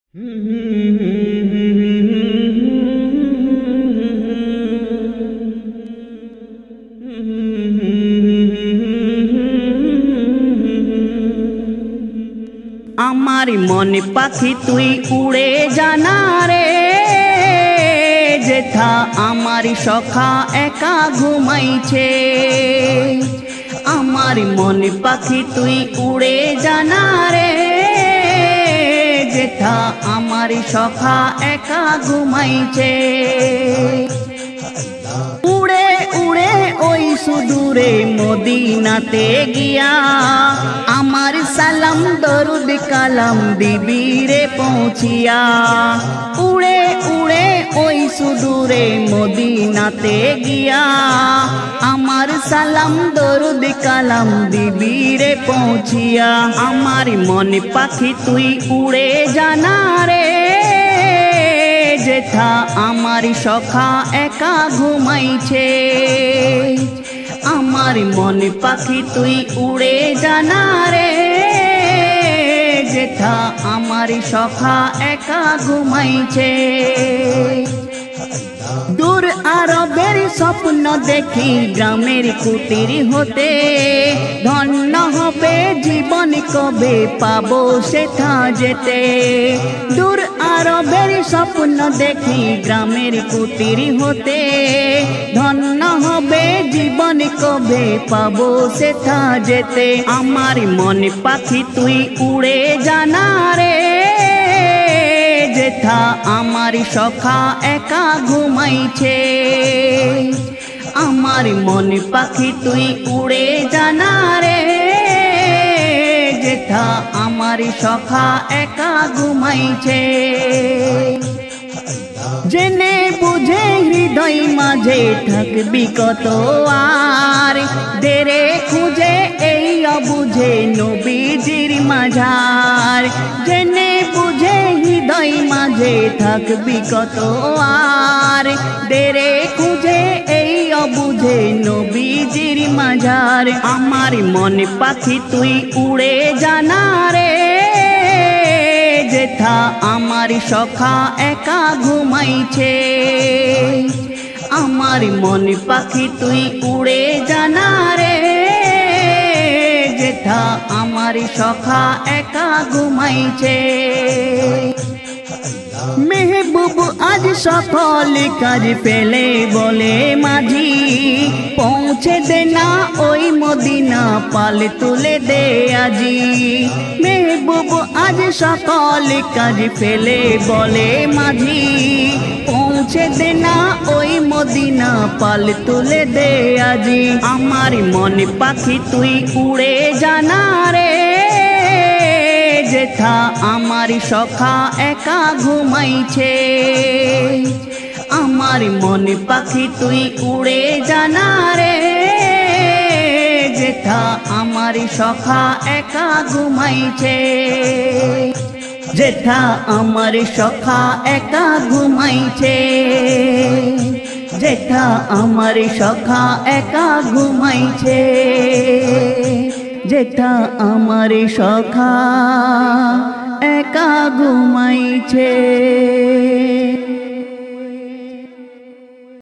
আমার মন পাখি তুই উড়ে জানা রে যেথা আমার সখা একা ঘুমাইছে। আমার মন পাখি তুই উড়ে জানা রে যেথা আমার সখা একা ঘুমাইছে। উড়ে উড়ে ওই সুদূরে মদিনাতে গিয়া আমার সালাম দরুদ কালাম দিবি রে পৌঁছিয়া। উড়ে উড়ে ওই সুদূরে মদিনাতে গিয়া আমার সালাম দরুদ কালাম দিবি রে পৌঁছিয়া। আমার মন পাখি তুই উড়ে জানা রে যেথা আমার সখা একা ঘুমাইছে। আমার মন পাখি তুই উড়ে জানা রে যেথা আমার সখা একা ঘুমাইছে। দূর আরবের স্বপ্ন দেখি গ্রামের কুটির হতে ধন্য হবে জীবন কবে পাবো সেথা যেতে। দূর আরবের স্বপ্ন দেখি গ্রামের কুটির হতে ধন্য হবে জীবন কবে পাবো সেথা যেতে। আমার মন পাখি তুই উড়ে জানা রে যেথা আমার সখা একা ঘুমাইছে। আমার মন পাখি তুই উড়ে জানা রে যেথা আমার সখা একা ঘুমাইছে। জেনে বুঝে হৃদয় মাঝে থাকবি কত আর দেরে খুঁজে এই অবুঝে নবীজির মাঝার। জেনে বুঝে হৃদয় মাঝে থাকবি কত আর দেরে খুঁজে এই অবুঝে নবীজির মাঝার। আমার মন পাখি তুই উড়ে জানা রে যেথা আমার সখা একা ঘুমাইছে। আমার মন পাখি তুই উড়ে জানা রে যেথা আমার সখা একা ঘুমাইছে। মেহবুব আজ সকল কাজ ফেলে বলে মাঝি পৌঁছে দে না ওই মদিনা পাল তুলে দে আজি। মেহবুব আজ সকল কাজ ফেলে বলে মাঝি পৌঁছে দে না ওই মদিনা পাল তুলে দে আজি। আমার মন পাখি তুই উড়ে জানা রে যেথা আমার সখা একা ঘুমাইছে। আমার মন পাখি তুই উড়ে জানা রে যেথা আমার সখা একা ঘুমাইছে। যেথা আমার সখা একা ঘুমাইছে। যেথা আমার সখা একা ঘুমাইছে। যেথা আমার সখা একা ঘুমাইছে।